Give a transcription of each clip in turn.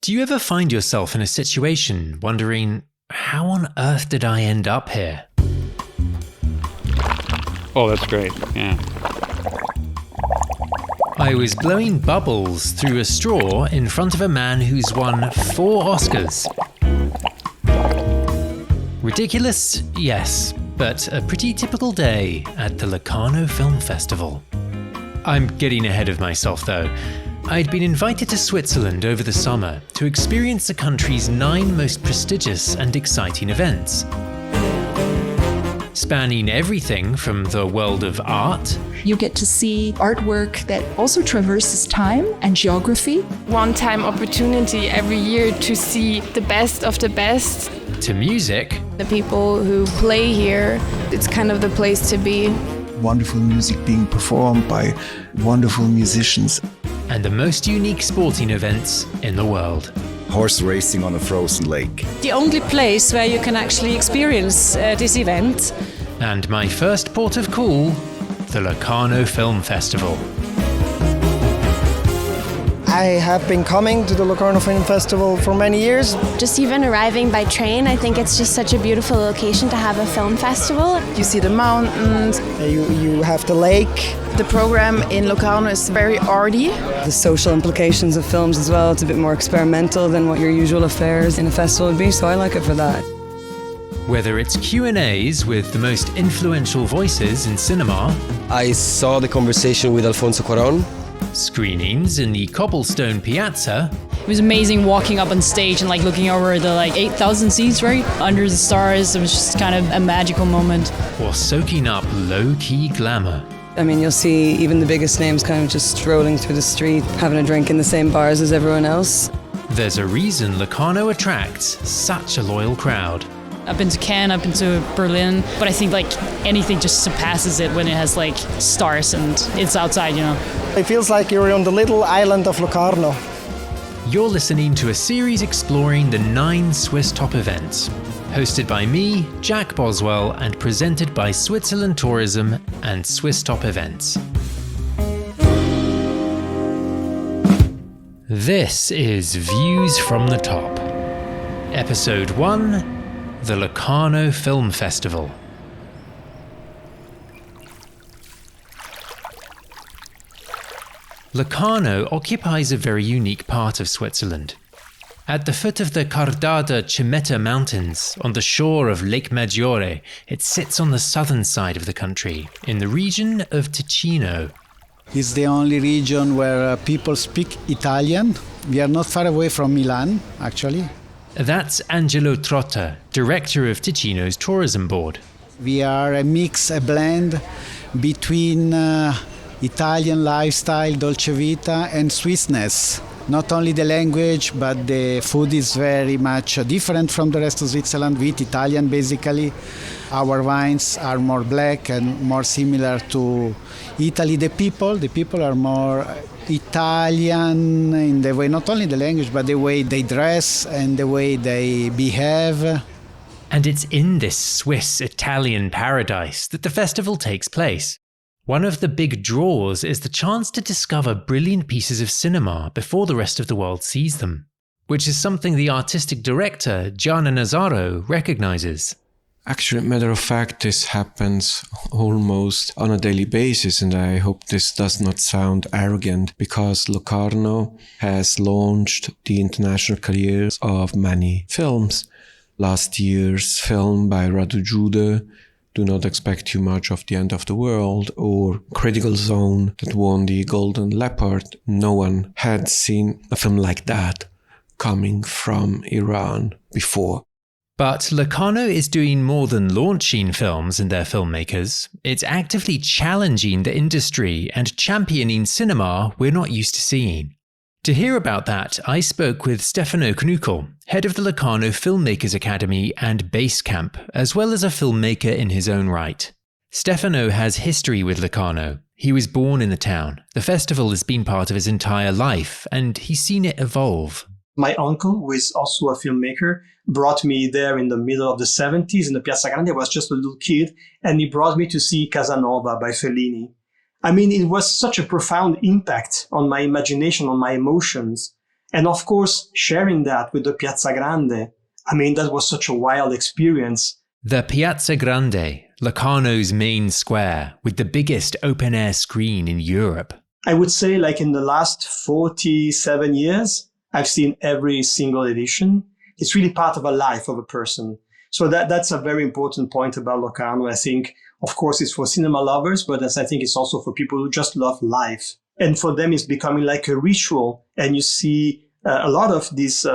Do you ever find yourself in a situation wondering, how on earth did I end up here? Oh, that's great. Yeah. I was blowing bubbles through a straw in front of a man who's won 4 Oscars. Ridiculous? Yes, but a pretty typical day at the Locarno Film Festival. I'm getting ahead of myself though. I'd been invited to Switzerland over the summer to experience the country's 9 most prestigious and exciting events. Spanning everything from the world of art. You get to see artwork that also traverses time and geography. One-time opportunity every year to see the best of the best. To music. The people who play here, it's kind of the place to be. Wonderful music being performed by wonderful musicians. And the most unique sporting events in the world. Horse racing on a frozen lake. The only place where you can actually experience this event. And my first port of call, the Locarno Film Festival. I have been coming to the Locarno Film Festival for many years. Just even arriving by train, I think it's just such a beautiful location to have a film festival. You see the mountains. You have the lake. The program in Locarno is very arty. The social implications of films as well. It's a bit more experimental than what your usual affairs in a festival would be, so I like it for that. Whether it's Q&As with the most influential voices in cinema. I saw the conversation with Alfonso Cuarón. Screenings in the cobblestone piazza. It was amazing walking up on stage and looking over the 8,000 seats, right? Under the stars. It was just kind of a magical moment. Or soaking up low-key glamour. I mean, you'll see even the biggest names kind of just strolling through the street, having a drink in the same bars as everyone else. There's a reason Locarno attracts such a loyal crowd. I've been to Cannes, I've been to Berlin, but I think anything just surpasses it when it has stars and it's outside, It feels like you're on the little island of Locarno. You're listening to a series exploring the 9 Swiss top events, hosted by me, Jack Boswell, and presented by Switzerland Tourism and Swiss Top Events. This is Views from the Top. Episode 1, the Locarno Film Festival. Locarno occupies a very unique part of Switzerland. At the foot of the Cardada Cimetta Mountains, on the shore of Lake Maggiore, it sits on the southern side of the country, in the region of Ticino. It's the only region where people speak Italian. We are not far away from Milan, actually. That's Angelo Trotta, director of Ticino's tourism board. We are a blend between Italian lifestyle, dolce vita, and Swissness. Not only the language, but the food is very much different from the rest of Switzerland. We eat Italian, basically. Our wines are more black and more similar to Italy. The people are more Italian in the way, not only the language, but the way they dress and the way they behave. And it's in this Swiss-Italian paradise that the festival takes place. One of the big draws is the chance to discover brilliant pieces of cinema before the rest of the world sees them, which is something the artistic director, Gianna Nazzaro, recognizes. Actually, matter of fact, this happens almost on a daily basis, and I hope this does not sound arrogant, because Locarno has launched the international careers of many films. Last year's film by Radu Jude, Do Not Expect Too Much of the End of the World, or Critical Zone, that won the Golden Leopard. No one had seen a film like that coming from Iran before. But Locarno is doing more than launching films and their filmmakers. It's actively challenging the industry and championing cinema we're not used to seeing. To hear about that, I spoke with Stefano Knukel, head of the Locarno Filmmakers Academy and Basecamp, as well as a filmmaker in his own right. Stefano has history with Locarno. He was born in the town. The festival has been part of his entire life, and he's seen it evolve. My uncle, who is also a filmmaker, brought me there in the middle of the 70s in the Piazza Grande. I was just a little kid, and he brought me to see Casanova by Fellini. I mean, it was such a profound impact on my imagination, on my emotions. And of course, sharing that with the Piazza Grande, I mean, that was such a wild experience. The Piazza Grande, Locarno's main square, with the biggest open-air screen in Europe. I would say like in the last 47 years, I've seen every single edition. It's really part of a life of a person. So that's a very important point about Locarno. I think, of course, it's for cinema lovers, but I think it's also for people who just love life. And for them, it's becoming like a ritual. And you see a lot of these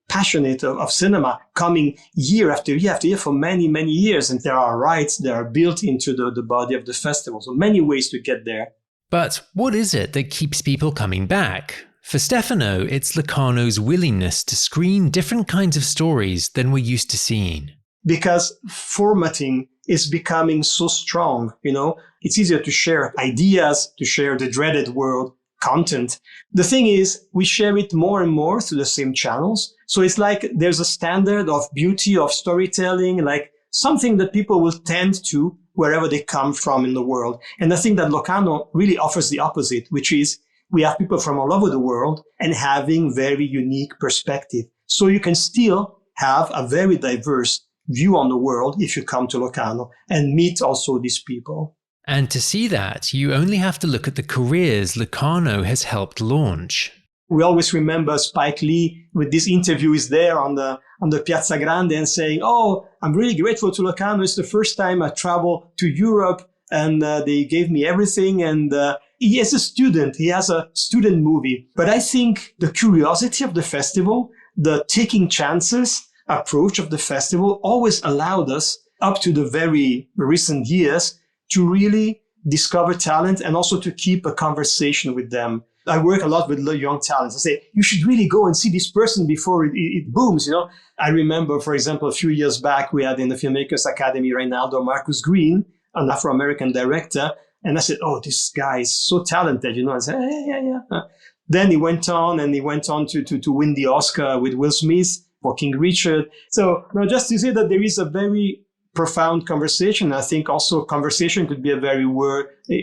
passionate of cinema coming year after year after year for many, many years. And there are rights that are built into the body of the festival. So many ways to get there. But what is it that keeps people coming back? For Stefano, it's Locarno's willingness to screen different kinds of stories than we're used to seeing. Because formatting is becoming so strong, you know, it's easier to share ideas, to share the dreaded word content. The thing is, we share it more and more through the same channels. So it's like there's a standard of beauty, of storytelling, like something that people will tend to wherever they come from in the world. And I think that Locarno really offers the opposite, which is we have people from all over the world and having very unique perspective. So you can still have a very diverse view on the world if you come to Locarno and meet also these people. And to see that, you only have to look at the careers Locarno has helped launch. We always remember Spike Lee with this interview is there on the Piazza Grande and saying, "Oh, I'm really grateful to Locarno. It's the first time I travel to Europe and they gave me everything." And he is a student. He has a student movie. But I think the curiosity of the festival, the taking chances approach of the festival always allowed us up to the very recent years to really discover talent and also to keep a conversation with them. I work a lot with young talents. I say, you should really go and see this person before it booms, you know. I remember, for example, a few years back, we had in the Filmmakers Academy, Reynaldo Marcus Green, an Afro-American director. And I said, oh, this guy is so talented, you know. I said, yeah. Then he went on to win the Oscar with Will Smith for King Richard. So just to say that there is a very profound conversation. I think also conversation could be a very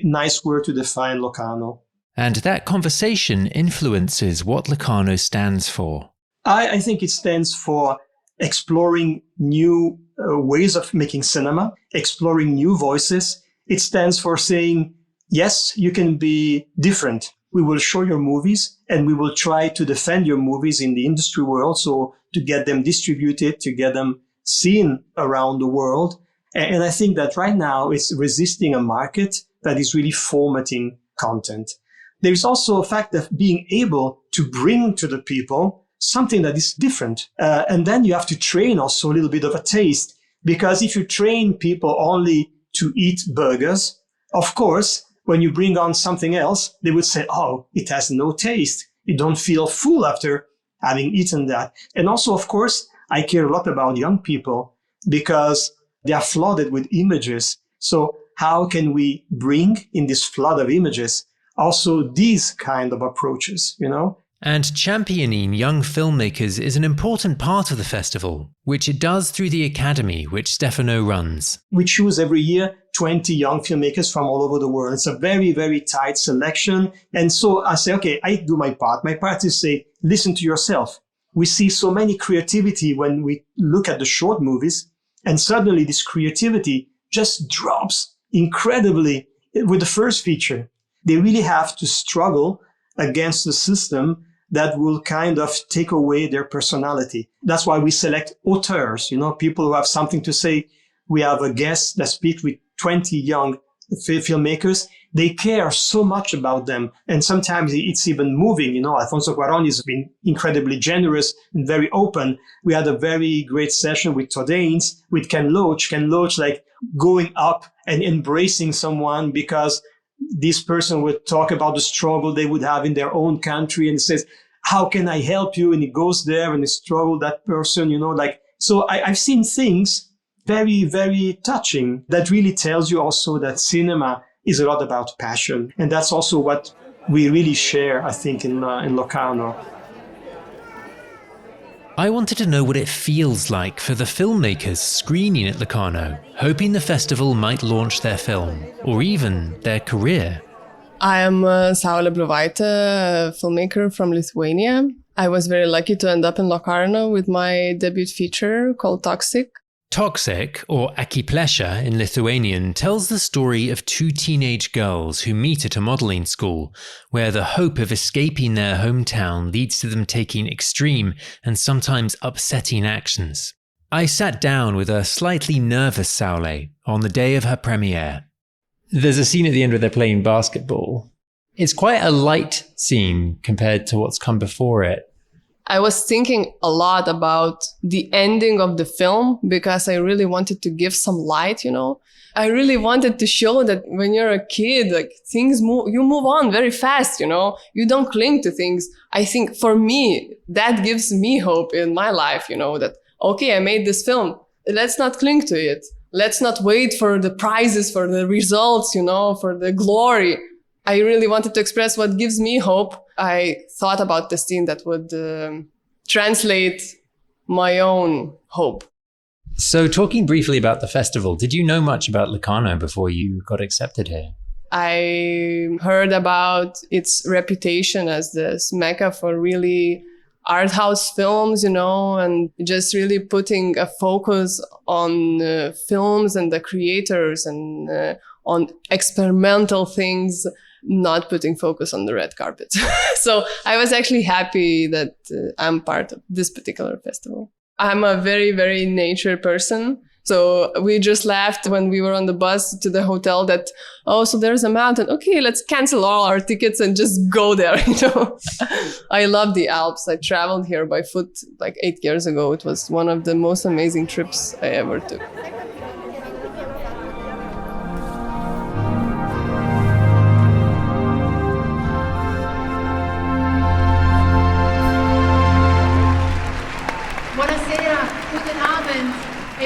nice word to define Locarno. And that conversation influences what Locarno stands for. I think it stands for exploring new ways of making cinema, exploring new voices. It stands for saying, yes, you can be different. We will show your movies and we will try to defend your movies in the industry world. So to get them distributed, to get them seen around the world. And I think that right now it's resisting a market that is really formatting content. There is also a fact of being able to bring to the people something that is different. And then you have to train also a little bit of a taste. Because if you train people only to eat burgers, of course, when you bring on something else, they would say, oh, it has no taste. You don't feel full after having eaten that. And also, of course, I care a lot about young people because they are flooded with images. So how can we bring in this flood of images also these kind of approaches, you know? And championing young filmmakers is an important part of the festival, which it does through the academy, which Stefano runs. We choose every year 20 young filmmakers from all over the world. It's a very, very tight selection. And so I say, okay, I do my part. My part is say, listen to yourself. We see so many creativity when we look at the short movies, and suddenly this creativity just drops incredibly with the first feature. They really have to struggle against the system that will kind of take away their personality. That's why we select auteurs, you know, people who have something to say. We have a guest that speaks with 20 young filmmakers. They care so much about them. And sometimes it's even moving. You know, Alfonso Cuarón has been incredibly generous and very open. We had a very great session with Todd Haynes, with Ken Loach. Ken Loach, like going up and embracing someone because this person would talk about the struggle they would have in their own country. And he says, how can I help you? And he goes there and he struggle that person, you know, like, so I've seen things very, very touching that really tells you also that cinema is a lot about passion. And that's also what we really share, I think, in Locarno. I wanted to know what it feels like for the filmmakers screening at Locarno, hoping the festival might launch their film, or even their career. I am Saulė Bliuvaitė, a filmmaker from Lithuania. I was very lucky to end up in Locarno with my debut feature called Toxic. Toxic, or Akiplesha in Lithuanian, tells the story of two teenage girls who meet at a modelling school, where the hope of escaping their hometown leads to them taking extreme and sometimes upsetting actions. I sat down with a slightly nervous Saulė on the day of her premiere. There's a scene at the end where they're playing basketball. It's quite a light scene compared to what's come before it. I was thinking a lot about the ending of the film because I really wanted to give some light, you know. I really wanted to show that when you're a kid, like things move, you move on very fast, you know. You don't cling to things. I think for me, that gives me hope in my life, you know, that, okay, I made this film. Let's not cling to it. Let's not wait for the prizes, for the results, you know, for the glory. I really wanted to express what gives me hope. I thought about the scene that would translate my own hope. So talking briefly about the festival, did you know much about Locarno before you got accepted here? I heard about its reputation as this mecca for really art house films, you know, and just really putting a focus on films and the creators and on experimental things, not putting focus on the red carpet. So I was actually happy that I'm part of this particular festival. I'm a very, very nature person. So we just laughed when we were on the bus to the hotel that, oh, so there's a mountain. Okay, let's cancel all our tickets and just go there, you know. I love the Alps. I traveled here by foot like 8 years ago. It was one of the most amazing trips I ever took.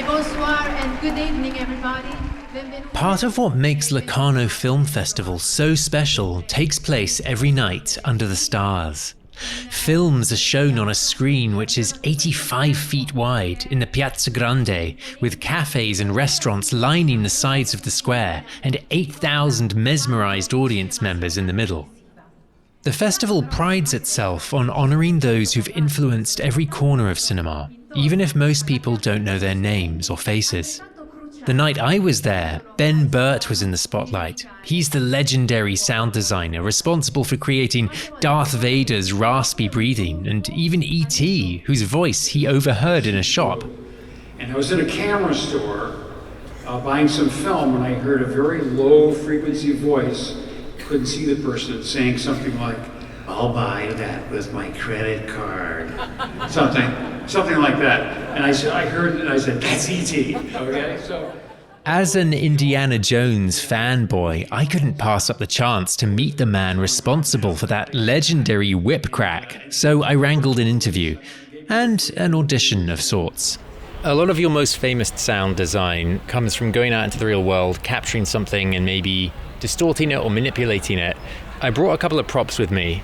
Bonsoir and good evening, everybody. Part of what makes Locarno Film Festival so special takes place every night under the stars. Films are shown on a screen which is 85 feet wide in the Piazza Grande, with cafes and restaurants lining the sides of the square and 8,000 mesmerized audience members in the middle. The festival prides itself on honoring those who've influenced every corner of cinema, even if most people don't know their names or faces. The night I was there, Ben Burtt was in the spotlight. He's the legendary sound designer responsible for creating Darth Vader's raspy breathing and even E.T., whose voice he overheard in a shop. And I was in a camera store buying some film when I heard a very low frequency voice. Couldn't see the person, saying something like, "I'll buy that with my credit card." Something like that. And I heard it and I said, "That's E.T." Okay, so. As an Indiana Jones fanboy, I couldn't pass up the chance to meet the man responsible for that legendary whip crack, so I wrangled an interview and an audition of sorts. A lot of your most famous sound design comes from going out into the real world, capturing something and maybe distorting it or manipulating it. I brought a couple of props with me.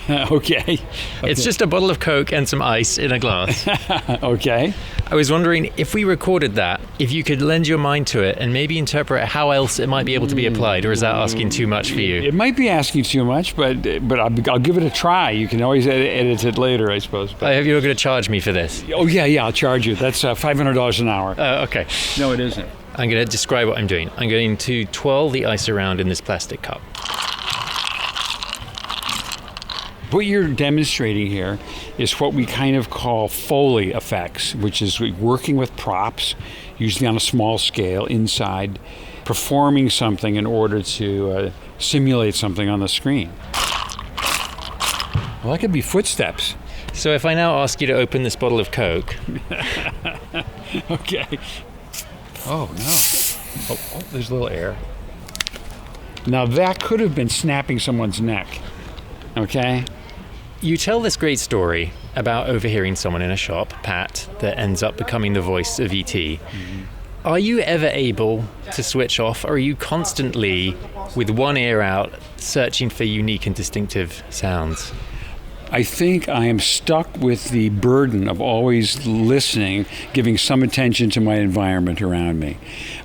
Okay. It's just a bottle of Coke and some ice in a glass. Okay. I was wondering if we recorded that, if you could lend your mind to it and maybe interpret how else it might be able to be applied, or is that asking too much for you? It might be asking too much, but I'll give it a try. You can always edit it later, I suppose. But. I hope you're not going to charge me for this. Oh, yeah, I'll charge you. That's $500 an hour. Okay. No, it isn't. I'm going to describe what I'm doing. I'm going to twirl the ice around in this plastic cup. What you're demonstrating here is what we kind of call Foley effects, which is working with props, usually on a small scale inside, performing something in order to simulate something on the screen. Well, that could be footsteps. So if I now ask you to open this bottle of Coke. Okay. Oh, no. Oh, there's a little air. Now that could have been snapping someone's neck. Okay? You tell this great story about overhearing someone in a shop, Pat, that ends up becoming the voice of E.T. Mm-hmm. Are you ever able to switch off, or are you constantly, with one ear out, searching for unique and distinctive sounds? I think I am stuck with the burden of always listening, giving some attention to my environment around me.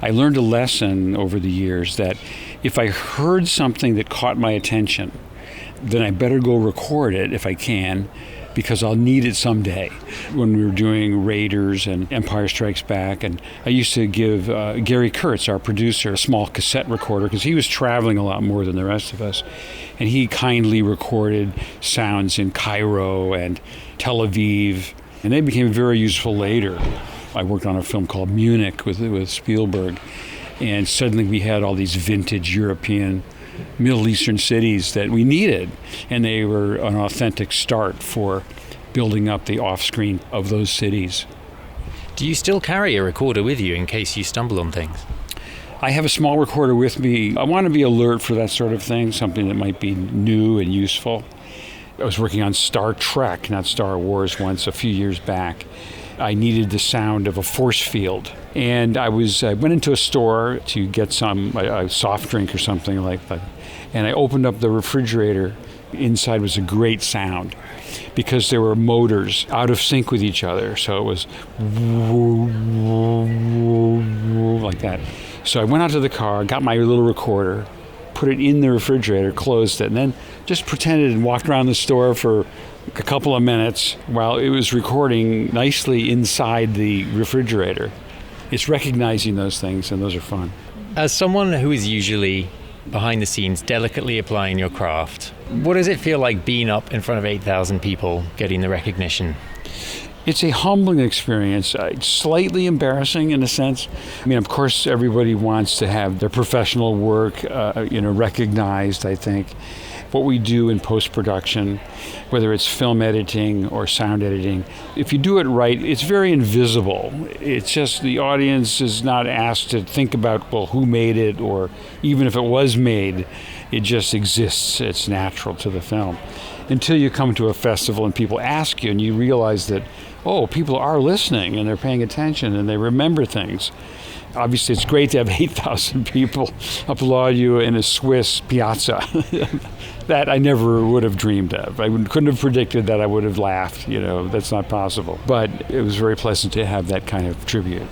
I learned a lesson over the years that if I heard something that caught my attention, then I better go record it if I can, because I'll need it someday. When we were doing Raiders and Empire Strikes Back, and I used to give Gary Kurtz, our producer, a small cassette recorder because he was traveling a lot more than the rest of us. And he kindly recorded sounds in Cairo and Tel Aviv, and they became very useful later. I worked on a film called Munich with Spielberg, and suddenly we had all these vintage European Middle Eastern cities that we needed, and they were an authentic start for building up the off-screen of those cities. Do you still carry a recorder with you in case you stumble on things? I have a small recorder with me. I want to be alert for that sort of thing, something that might be new and useful. I was working on Star Trek, not Star Wars, once a few years back. I needed the sound of a force field. And I went into a store to get a soft drink or something like that. And I opened up the refrigerator. Inside was a great sound because there were motors out of sync with each other. So it was like that. So I went out to the car, got my little recorder, put it in the refrigerator, closed it, and then just pretended and walked around the store for a couple of minutes while it was recording nicely inside the refrigerator. It's recognizing those things, and those are fun. As someone who is usually behind the scenes, delicately applying your craft, what does it feel like being up in front of 8,000 people, getting the recognition? It's a humbling experience, slightly embarrassing in a sense. I mean, of course, everybody wants to have their professional work, recognized, I think. What we do in post-production, whether it's film editing or sound editing, if you do it right, it's very invisible. It's just the audience is not asked to think about, well, who made it, or even if it was made, it just exists. It's natural to the film. Until you come to a festival and people ask you and you realize that, oh, people are listening and they're paying attention and they remember things. Obviously, it's great to have 8,000 people applaud you in a Swiss piazza. That I never would have dreamed of. I couldn't have predicted that I would have laughed. That's not possible. But it was very pleasant to have that kind of tribute.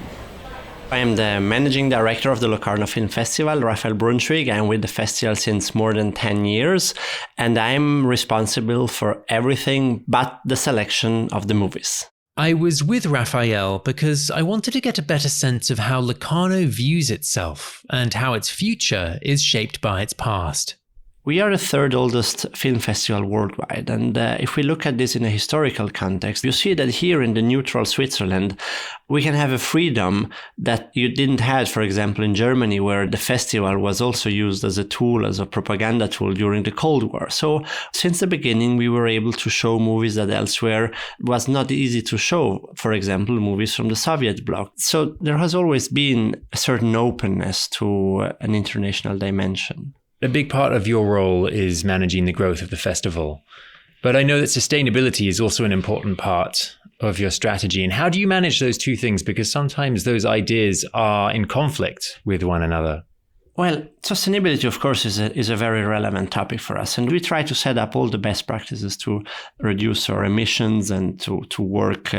I am the managing director of the Locarno Film Festival, Raphael Brunswig. I'm with the festival since more than 10 years, and I'm responsible for everything but the selection of the movies. I was with Raphael because I wanted to get a better sense of how Locarno views itself and how its future is shaped by its past. We are the third oldest film festival worldwide, and if we look at this in a historical context, you see that here in the neutral Switzerland, we can have a freedom that you didn't have, for example, in Germany, where the festival was also used as a tool, as a propaganda tool during the Cold War. So since the beginning, we were able to show movies that elsewhere was not easy to show, for example, movies from the Soviet bloc. So there has always been a certain openness to an international dimension. A big part of your role is managing the growth of the festival. But I know that sustainability is also an important part of your strategy. And how do you manage those two things? Because sometimes those ideas are in conflict with one another. Well, sustainability, of course, is a very relevant topic for us. And we try to set up all the best practices to reduce our emissions and to work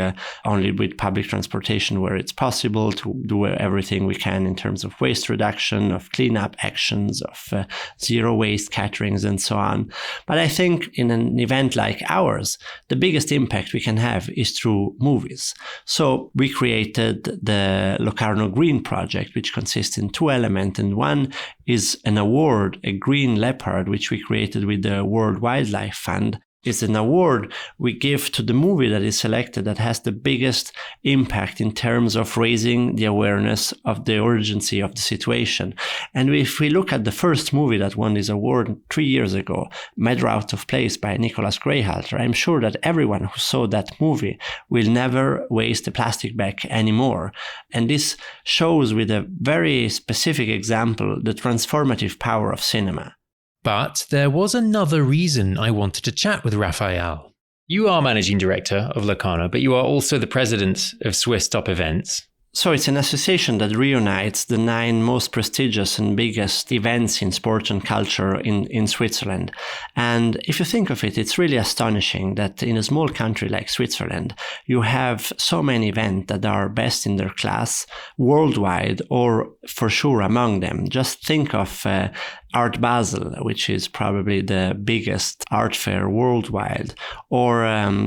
only with public transportation where it's possible, to do everything we can in terms of waste reduction, of cleanup actions, of zero waste caterings, and so on. But I think in an event like ours, the biggest impact we can have is through movies. So we created the Locarno Green Project, which consists in two elements, and one is an award, a green leopard, which we created with the World Wildlife Fund. It's an award we give to the movie that is selected that has the biggest impact in terms of raising the awareness of the urgency of the situation. And if we look at the first movie that won this award 3 years ago, Matter Out of Place by Nicholas Greyhalter, I'm sure that everyone who saw that movie will never waste a plastic bag anymore. And this shows with a very specific example the transformative power of cinema. But there was another reason I wanted to chat with Raphael. You are managing director of Locarno, but you are also the president of Swiss Top Events. So it's an association that reunites the 9 most prestigious and biggest events in sport and culture in Switzerland. And if you think of it, it's really astonishing that in a small country like Switzerland, you have so many events that are best in their class worldwide, or for sure among them. Just think of Art Basel, which is probably the biggest art fair worldwide, or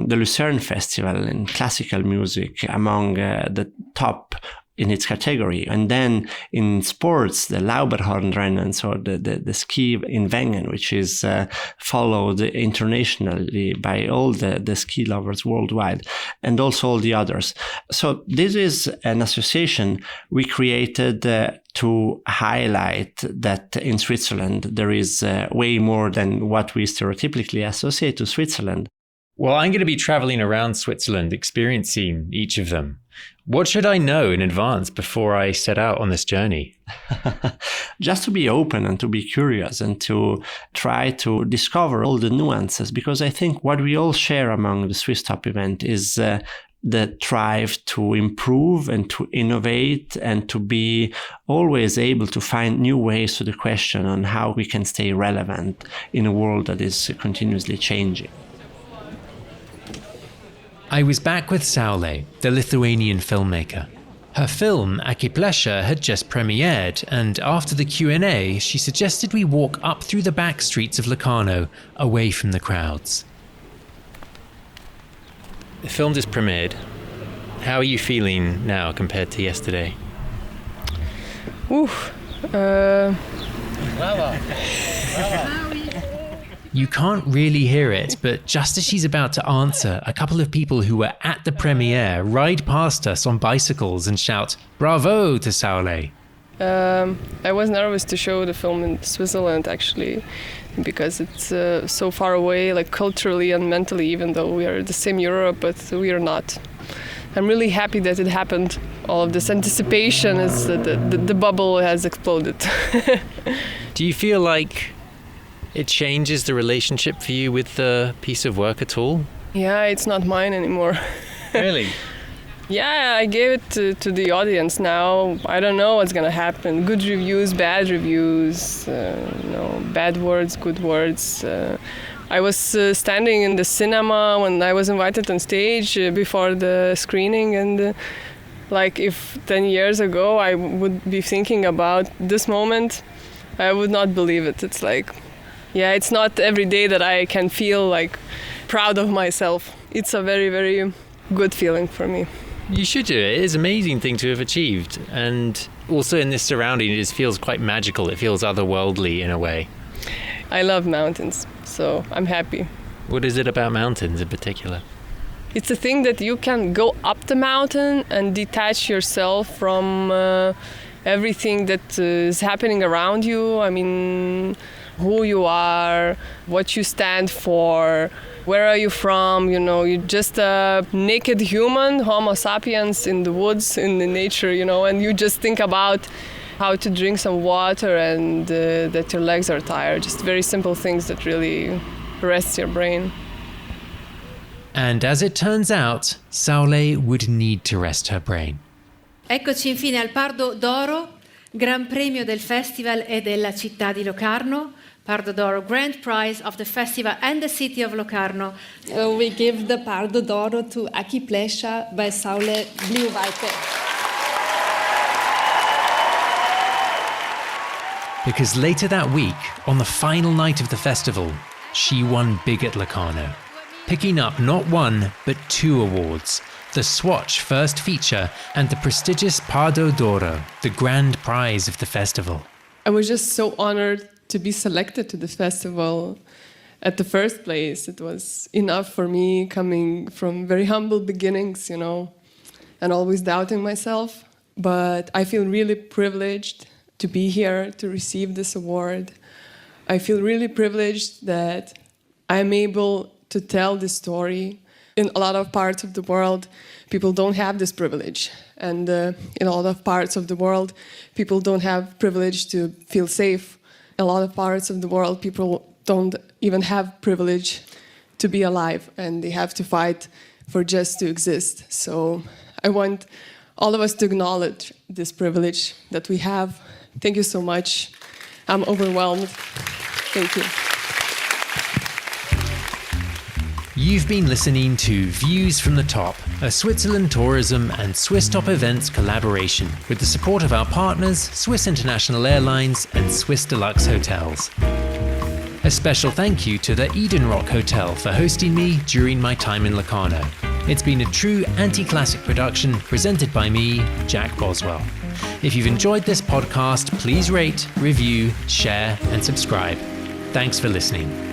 the Lucerne Festival in classical music, among the top in its category. And then in sports, the Lauberhornrennen, so the ski in Wengen, which is followed internationally by all the ski lovers worldwide, and also all the others. So this is an association we created to highlight that in Switzerland there is way more than what we stereotypically associate to Switzerland. Well, I'm going to be traveling around Switzerland, experiencing each of them. What should I know in advance before I set out on this journey? Just to be open and to be curious and to try to discover all the nuances, because I think what we all share among the Swiss Top event is the drive to improve and to innovate and to be always able to find new ways to the question on how we can stay relevant in a world that is continuously changing. I was back with Saulė, the Lithuanian filmmaker. Her film, Akiplesha, had just premiered, and after the Q&A, she suggested we walk up through the back streets of Locarno, away from the crowds. The film just premiered. How are you feeling now compared to yesterday? You can't really hear it, but just as she's about to answer, a couple of people who were at the premiere ride past us on bicycles and shout, "Bravo" to Saulė. I was nervous to show the film in Switzerland, actually, because it's so far away, like culturally and mentally, even though we are the same Europe, but we are not. I'm really happy that it happened. All of this anticipation is the bubble has exploded. Do you feel like it changes the relationship for you with the piece of work at all? Yeah, it's not mine anymore. Really? Yeah, I gave it to the audience now. I don't know what's gonna happen. Good reviews, bad reviews, bad words, good words. I was standing in the cinema when I was invited on stage before the screening, and like if 10 years ago I would be thinking about this moment, I would not believe it. It's like, yeah, it's not every day that I can feel like proud of myself. It's a very, very good feeling for me. You should do it. It's an amazing thing to have achieved. And also in this surrounding, it just feels quite magical. It feels otherworldly in a way. I love mountains, so I'm happy. What is it about mountains in particular? It's a thing that you can go up the mountain and detach yourself from everything that is happening around you. I mean, who you are, what you stand for, where are you from, you're just a naked human, Homo sapiens in the woods, in the nature, and you just think about how to drink some water and that your legs are tired. Just very simple things that really rest your brain. And as it turns out, Saulė would need to rest her brain. Eccoci infine al Pardo d'Oro, Gran Premio del Festival e della città di Locarno. Pardo d'Oro, Grand Prize of the Festival and the City of Locarno. We give the Pardo d'Oro to Akiplesha by Saulė Bliuvaitė. Because later that week, on the final night of the festival, she won big at Locarno, picking up not one, but 2 awards, the Swatch First Feature and the prestigious Pardo d'Oro, the grand prize of the festival. I was just so honored to be selected to the festival at the first place. It was enough for me, coming from very humble beginnings, and always doubting myself. But I feel really privileged to be here to receive this award. I feel really privileged that I'm able to tell this story. In a lot of parts of the world, people don't have this privilege. And in a lot of parts of the world, people don't have privilege to feel safe. In a lot of parts of the world, people don't even have privilege to be alive, and they have to fight for just to exist. So I want all of us to acknowledge this privilege that we have. Thank you so much. I'm overwhelmed. Thank you. You've been listening to Views from the Top, a Switzerland Tourism and Swiss Top Events collaboration with the support of our partners Swiss International Airlines and Swiss Deluxe Hotels. A special thank you to the Eden Rock Hotel for hosting me during my time in Locarno. It's been a true anti-classic production presented by me, Jack Boswell. If you've enjoyed this podcast, please rate, review, share, and subscribe. Thanks for listening.